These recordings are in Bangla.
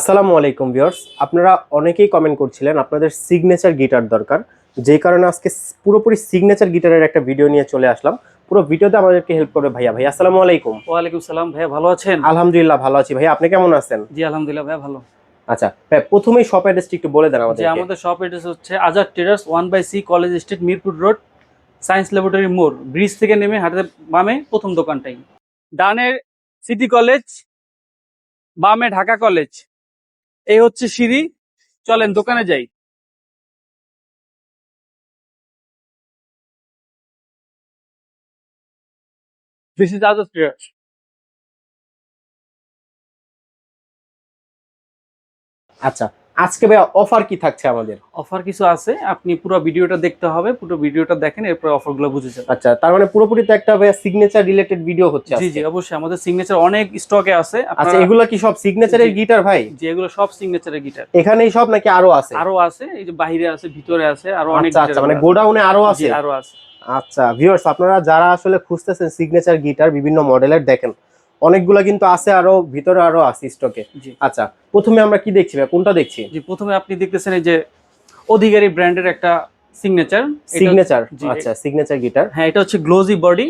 আসসালামু আলাইকুম ভিউয়ার্স, আপনারা অনেকেই কমেন্ট করছিলেন আপনাদের সিগনেচার গিটার দরকার। যেই কারণে আজকে পুরোপুরি সিগনেচার গিটারের একটা ভিডিও নিয়ে চলে আসলাম। পুরো ভিডিওতে আমাদেরকে হেল্প করবে ভাইয়া। ভাই আসসালামু আলাইকুম। ওয়ালাইকুম সালাম ভাইয়া, ভালো আছেন? আলহামদুলিল্লাহ ভালো আছি। ভাইয়া আপনি কেমন আছেন? জি আলহামদুলিল্লাহ ভাইয়া ভালো। আচ্ছা ভাই, প্রথমেই শপ অ্যাড্রেসটি একটু বলে দেন যে আমাদেরকে। আমাদের শপ অ্যাড্রেস হচ্ছে Azad terrace 1/C college street Mirpur road, science laboratory মোড়, ব্রিজ থেকে নেমে হাঁটতে বামে প্রথম দোকানটাই। ডানে সিটি কলেজ, বামে ঢাকা কলেজ। এই হচ্ছে সিঁড়ি, চলেন দোকানে যাই। This is Azad terrace. আচ্ছা, আজকে ভাইয়া অফার কি থাকছে আমাদের? অফার কিছু আছে, আপনি পুরো ভিডিওটা দেখতে হবে, পুরো ভিডিওটা দেখেন, এরপর অফারগুলো বুঝে যাবেন। আচ্ছা, তার মানে পুরোপুরি তো একটা ভাইয়া সিগনেচার রিলেটেড ভিডিও হচ্ছে জি আজকে। জি অবশ্যই, আমাদের সিগনেচার অনেক স্টকে আছে। আচ্ছা, এগুলা কি সব সিগনেচারের গিটার ভাই? যে এগুলো সব সিগনেচারের গিটার। এখানেই সব নাকি আরো আছে? আরো আছে, এই যে বাইরে আছে, ভিতরে আছে, আরো অনেক আচ্ছা আচ্ছা, মানে গোডাউনে আরো জি আছে? আরো আছে। আচ্ছা ভিউয়ার্স, আপনারা যারা আসলে খুঁজতেছেন সিগনেচার গিটার বিভিন্ন মডেলের, দেখেন অনেকগুলা কিন্তু আছে, আরো ভিতরে আরো আছে স্টকে। জি আচ্ছা, প্রথমে আমরা কি দেখছি ভাই, কোনটা দেখছি? জি প্রথমে আপনি দেখতেছেন এই যে অধিকারী ব্র্যান্ডের একটা সিগনেচার। সিগনেচার, আচ্ছা সিগনেচার গিটার। হ্যাঁ, এটা হচ্ছে গ্লোজি বডি,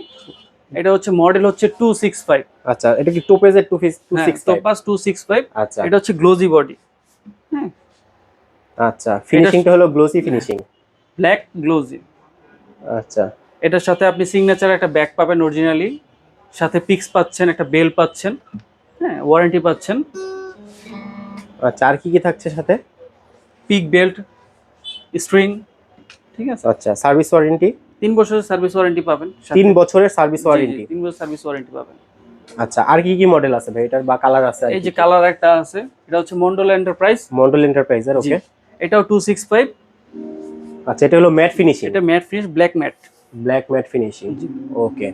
এটা হচ্ছে মডেল হচ্ছে 265। আচ্ছা, এটা কি টোপেজের 265? টোপাস 265। আচ্ছা, এটা হচ্ছে গ্লোজি বডি। হ্যাঁ, আচ্ছা ফিনিশিংটা হলো গ্লোসি ফিনিশিং। Black glossy. আচ্ছা এটার সাথে আপনি সিগনেচার একটা ব্যাগ পাবেন অরিজিনালি, সাথে পিক্স পাচ্ছেন, একটা বেল পাচ্ছেন, হ্যাঁ ওয়ারেন্টি পাচ্ছেন। আচ্ছা, আর কি কি থাকছে সাথে? পিক বেল্ট, স্ট্রিং, ঠিক আছে। আচ্ছা, সার্ভিস ওয়ারেন্টি? 3 বছরের সার্ভিস ওয়ারেন্টি পাবেন। 3 বছরের সার্ভিস ওয়ারেন্টি? 3 বছর সার্ভিস ওয়ারেন্টি পাবেন। আচ্ছা, আর কি কি মডেল আছে ভাই এটার, বা কালার আছে? এই যে কালার একটা আছে, এটা হচ্ছে মন্ডল এন্টারপ্রাইজ। মন্ডল এন্টারপ্রাইজের, ওকে। এটাও 265। আচ্ছা, এটা হলো ম্যাট ফিনিশিং? এটা matte finish, black matte. Black matte finishing, okay.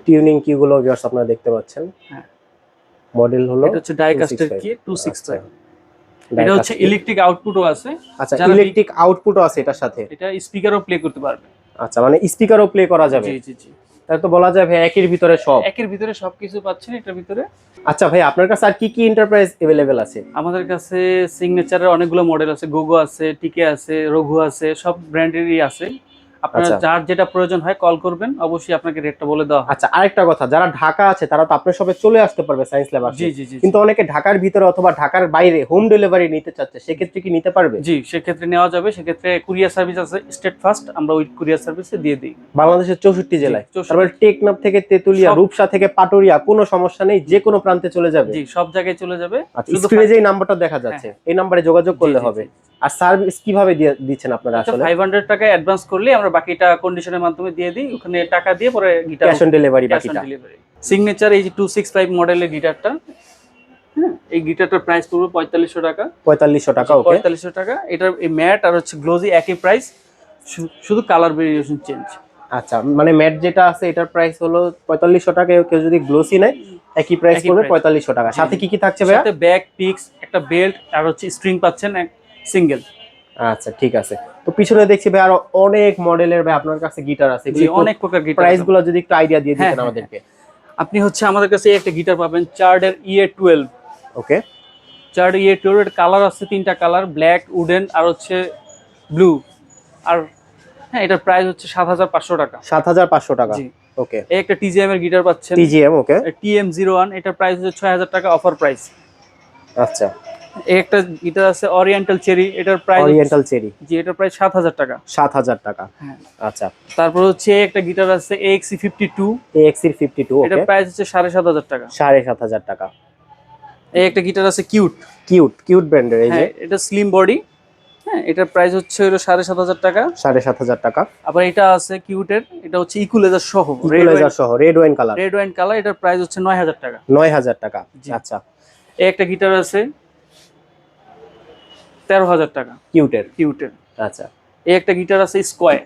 Tuning কি গুলো ভিউয়ার্স আপনারা দেখতে পাচ্ছেন। হ্যাঁ, মডেল হলো এটা হচ্ছে ডাই কাস্টার কি 265। আচ্ছা, এটা হচ্ছে ইলেকট্রিক আউটপুটও আছে। আচ্ছা ইলেকট্রিক আউটপুটও আছে এটার সাথে? এটা স্পিকারও প্লে করতে পারবে। আচ্ছা, মানে স্পিকারও প্লে করা যাবে? জি জি জি। তাহলে তো বলা যায় ভাই একের ভিতরে সব। একের ভিতরে সবকিছু পাচ্ছেন এটার ভিতরে। আচ্ছা ভাই, আপনার কাছে আর কি কি এন্টারপ্রাইজ अवेलेबल আছে? আমাদের কাছে সিগনেচারের অনেকগুলো মডেল আছে, গোগো আছে, টিকে আছে, রঘু আছে, সব ব্র্যান্ডেরই আছে। আপনারা আচ্ছা যার যেটা প্রয়োজন হয় কল করবেন, অবশ্যই আপনাকে রেটটা বলে দেওয়া হবে। আচ্ছা, আরেকটা কথা, যারা ঢাকা আছে তারা তো আপনার সবে চলে আসতে পারবে সায়েন্স ল্যাব আসলে। জি জি জি। কিন্তু অনেকে ঢাকার ভিতরে অথবা ঢাকার বাইরে হোম ডেলিভারি নিতে চাচ্ছে, সেক্ষেত্রে কি নিতে পারবে? জি, সেক্ষেত্রে নেওয়া যাবে। সেক্ষেত্রে কুরিয়ার সার্ভিস আছে স্টেট ফার্স্ট, আমরা ওই কুরিয়ার সার্ভিসে দিয়ে দিই বাংলাদেশের 64 জেলায়? 64 তারপরে টেকনাফ থেকে তেতুলিয়া, সব- রূপসা থেকে পাটুরিয়া, কোনো সমস্যা নেই, যে কোনো প্রান্তে চলে যাবে? জি, সব জায়গায় চলে যাবে। আচ্ছা, স্ক্রিনে যে নাম্বারটা দেখা যাচ্ছে এই নাম্বারে যোগাযোগ করলে জি, জি, হবে। জি। আর সার্ভিস কিভাবে দিচ্ছেন আপনারা আসলে? 500 টাকা অ্যাডভান্স করলে আমরা বাকিটা কন্ডিশনের মাধ্যমে দিয়ে দিই, ওখানে টাকা দিয়ে পরে গিটার ক্যাশ অন ডেলিভারি বাকিটা? সিগনেচার এই যে 265 মডেলের গিটারটা, হ্যাঁ এই গিটারটার প্রাইস পড়বে 4500 টাকা। 4500 টাকা, ওকে। 4500 টাকা। এটার এই ম্যাট আর হচ্ছে গ্লোজি একই প্রাইস, শুধু কালার ভেরিয়েশন চেঞ্জ। আচ্ছা, মানে ম্যাট যেটা আছে এটার প্রাইস হলো 4500 টাকা, কেউ যদি গ্লোসি নেয় একই প্রাইস পড়বে 4500 টাকা। সাথে কি কি থাকছে ভাইয়া? সাথে ব্যাক পিক্স, একটা বেল্ট আর হচ্ছে স্ট্রিং পাচ্ছেন এক সিঙ্গেল। আচ্ছা ঠিক আছে। তো পিছনে দেখছি ভাই আরো অনেক মডেলের ভাই আপনার কাছে গিটার আছে, জি অনেক প্রকার গিটার। প্রাইস গুলো যদি একটু আইডিয়া দিয়ে হ্যাঁ, দিতেন আমাদেরকে। আপনি হচ্ছে আমাদের কাছে একটা গিটার পাবেন চার্ডের EA12, ওকে। চার্ড EA12 এর কালার আছে 3টা কালার, ব্ল্যাক, উডেন আর হচ্ছে ব্লু। আর হ্যাঁ, এটার প্রাইস হচ্ছে 7500 টাকা। 7500 টাকা, জি। ওকে। এই একটা TGM এর গিটার পাচ্ছেন, TGM, ওকে। TM01, এটার প্রাইস হচ্ছে 6000 টাকা অফার প্রাইস। আচ্ছা, এই একটা গিটার আছে অরিয়েন্টাল চেরি, এটার প্রাইস ওরিয়েন্টাল চেরি, জি এটার প্রাইস 7000 টাকা। 7000 টাকা, হ্যাঁ। আচ্ছা। তারপর হচ্ছে একটা গিটার আছে AXE52, AXE 52, ওকে। এটার প্রাইস হচ্ছে 7500 টাকা। 7500 টাকা। এই একটা গিটার আছে কিউট, কিউট ব্র্যান্ডের, এই যে এটা স্লিম বডি, হ্যাঁ এটার প্রাইস হচ্ছে হলো 7500 টাকা। 7500 টাকা। আবার এটা আছে কিউটের, এটা হচ্ছে ইকুলেজার সহ, ইকুয়ালাইজার সহ, red wine colour, red wine colour, এটার প্রাইস হচ্ছে 9000 টাকা। 9000 টাকা, আচ্ছা। এই একটা গিটার আছে 13000 টাকা কিউটের। আচ্ছা এই একটা গিটার আছে স্কোয়ার,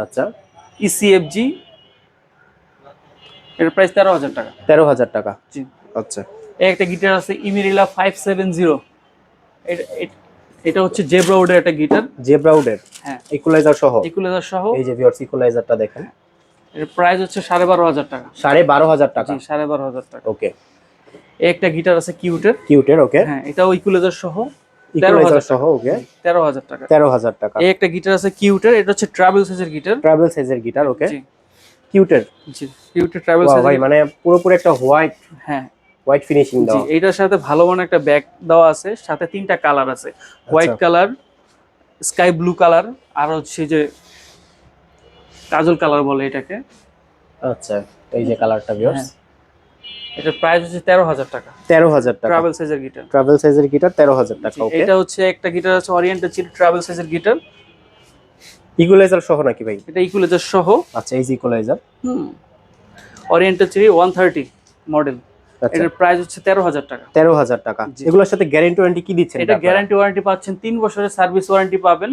আচ্ছা, ECFG, এটার প্রাইস 13000 টাকা। 13000 টাকা, জি। আচ্ছা। এই একটা গিটার আছে ইমিরিলা 570, এটা হচ্ছে জেব্রাউডের একটা গিটার। জেব্রাউডের, হ্যাঁ ইকুয়ালাইজার সহ, ইকুলেজার সহ। এই যে ভিউয়ার্স ইকুয়ালাইজারটা দেখেন, এর প্রাইস হচ্ছে 12500 টাকা। 12500 টাকা, জি 12500 টাকা। ওকে। এই একটা গিটার আছে কিউটের। কিউটের, ওকে। হ্যাঁ, এটাও ইকুলাইজার সহ ইকুয়ালাইজার সহ, ওকে। 13,000 টাকা। 13,000 টাকা। এই একটা গিটার আছে কিউটের, এটা হচ্ছে ট্রাভেল সাইজের গিটার। ট্রাভেল সাইজের গিটার, ওকে। জি কিউটের। জি, কিউটের ট্রাভেল ওয়াও সাইজের। ভাই, মানে পুরোপুরি একটা হ্যাঁ হোয়াইট ফিনিশিং জি, দাও। এইটার সাথে ভালো মানের একটা ব্যাগ দেওয়া আছে, সাথে 3টা কালার আছে, white colour, sky blue colour, আর হচ্ছে যে কাজল কালার বলে এটাকে। আচ্ছা, এই যে কালারটা ভিউয়ার্স। হ্যাঁ, এটার প্রাইস হচ্ছে 13,000 টাকা। 13,000 টাকা। ট্রাভেল সাইজের গিটার। ট্রাভেল সাইজের গিটার 13,000 টাকা, ওকে। এটা হচ্ছে একটা গিটার আছে ওরিয়েন্টাল চিল ট্রাভেল সাইজের গিটার। ইকুয়ালাইজার সহ নাকি ভাই? এটা ইকুয়ালাইজার সহ। আচ্ছা, এই যে ইকুয়ালাইজার। ওরিয়েন্টাল চিল 130 মডেল। আচ্ছা, এটার প্রাইস হচ্ছে 13,000 টাকা। 13,000 টাকা। জি। এগুলোর সাথে গ্যারান্টি ওয়ারেন্টি কি দিচ্ছেন? এটা গ্যারান্টি ওয়ারেন্টি পাচ্ছেন, 3 বছরের সার্ভিস ওয়ারেন্টি পাবেন।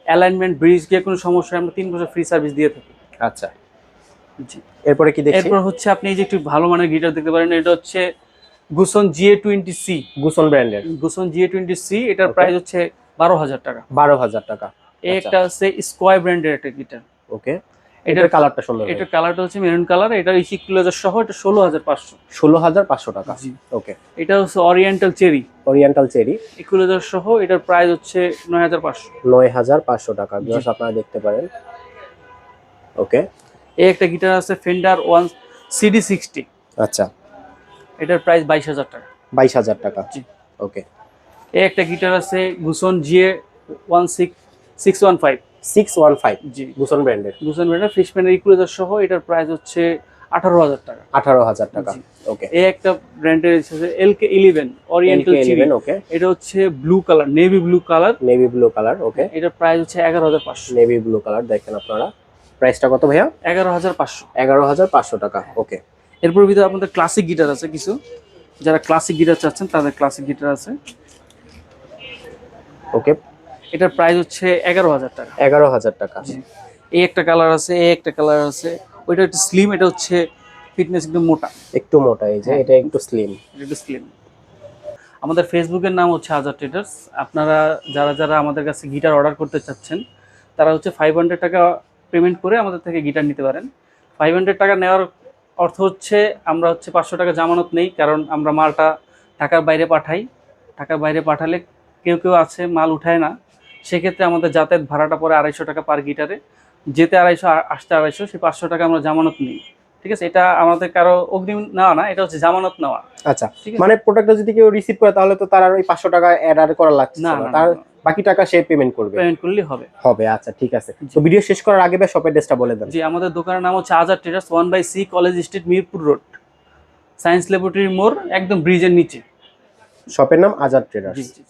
অ্যালাইনমেন্ট ব্রিজ গিয়ে কোনো সমস্যা আমরা 3 বছর ফ্রি সার্ভিস দিয়ে থাকি। আচ্ছা, জি। এরপরে কি দেখছি? এরপর হচ্ছে আপনি এই যে একটু ভালো মানের গিটার দেখতে পারেন, এটা হচ্ছে গুসন GA20C। গুসন ব্র্যান্ডের গুসন GA20C, এটার Okay. প্রাইস হচ্ছে 12,000 টাকা। 12,000 টাকা। এই একটা আছে স্কোয়ার ব্র্যান্ডের একটা গিটার। ওকে, এটার এটার কালারটা সুন্দর। এটার কালারটা হচ্ছে মেরুন কালার, এটার ইকুয়ালাইজার সহ এটা 16,500। 16,500 টাকা। জি। ওকে, এটা হচ্ছে oriental cherry oriental cherry, equaliser সহ, এটার প্রাইস হচ্ছে 9,500। 9,500 টাকা। ভিউয়ার্স আপনারা দেখতে পারেন। ওকে, এই একটা গিটার আছে ফেন্ডার 1 CD60, আচ্ছা, এটার প্রাইস 22,000 টাকা। 22,000 টাকা। জি। ওকে, এই একটা গিটার আছে গুসন GA615। 615 জি, গুসন ব্র্যান্ডের, গুসন ব্র্যান্ডের ফিশম্যানের ইকুয়ালাইজার সহ, এটার প্রাইস হচ্ছে 18,000 টাকা। 18,000 টাকা। জি। ওকে, এই একটা ব্র্যান্ডের আছে LK11 ওরিয়েন্টাল চিরি। LK11, okay. এটা হচ্ছে blue colour, navy blue colour. Navy blue colour, okay. এটার প্রাইস হচ্ছে 11,500। নেভি ব্লু কালার দেখেন আপনারা। প্রাইসটা কত ভাইয়া? 11,500। 11,500 টাকা। ওকে, এরপর ভিতরে আপনাদের ক্লাসিক গিটার আছে কিছু, যারা ক্লাসিক গিটার চাচ্ছেন তাদের ক্লাসিক গিটার আছে। ওকে, এটার প্রাইস হচ্ছে 11,000 টাকা। 11,000 টাকা। জি। এই একটা কালার আছে, এই একটা কালার আছে, ওইটা একটু স্লিম, এটা হচ্ছে ফিটনেস একটু মোটা। একটু মোটা, এই যে হ্যাঁ। এটা একটু স্লিম। এটা একটু স্লিম। আমাদের ফেসবুকের নাম হচ্ছে আজাদ ট্রেডার্স। আপনারা যারা যারা আমাদের কাছে গিটার অর্ডার করতে চাচ্ছেন, তারা হচ্ছে 500 টাকা পেমেন্ট করে আমাদের থেকে গিটার নিতে পারেন। 500 টাকা নেওয়ার অর্থ হচ্ছে আমরা হচ্ছে 500 টাকা জামানত নেই, কারণ আমরা মালটা ঢাকার বাইরে পাঠাই। ঢাকার বাইরে পাঠালে কেউ কেউ আছে মাল উঠায় না, সেক্ষেত্রে আমাদের যাতায়াত ভাড়াটা পড়ে 250 টাকা পার গিটারে। যেতে 250, আসতে 250, সেই 500 টাকা আমরা জামানত নিই। ঠিক আছে, এটা আমাদের কারো অগ্রিম নেওয়া না, এটা হচ্ছে জামানত নেওয়া। আচ্ছা, ঠিক আছে। মানে প্রোডাক্টটা যদি কেউ রিসিভ করে তাহলে তো তার আর ওই 500 টাকা অ্যাড করা লাগছে না, না, না, তার না। বাকি টাকা সে পেমেন্ট করবে। পেমেন্ট করলেই হবে। হবে, আচ্ছা ঠিক আছে। তো ভিডিও শেষ করার আগে ভাই শপের অ্যাড্রেসটা বলে দেন। জি, আমাদের দোকানের নাম হচ্ছে Azad traders, 1/C college street, Mirpur road, science laboratory মোড়, একদম ব্রিজের নিচে। শপের নাম আজাদ ট্রেডার্স। জি জি।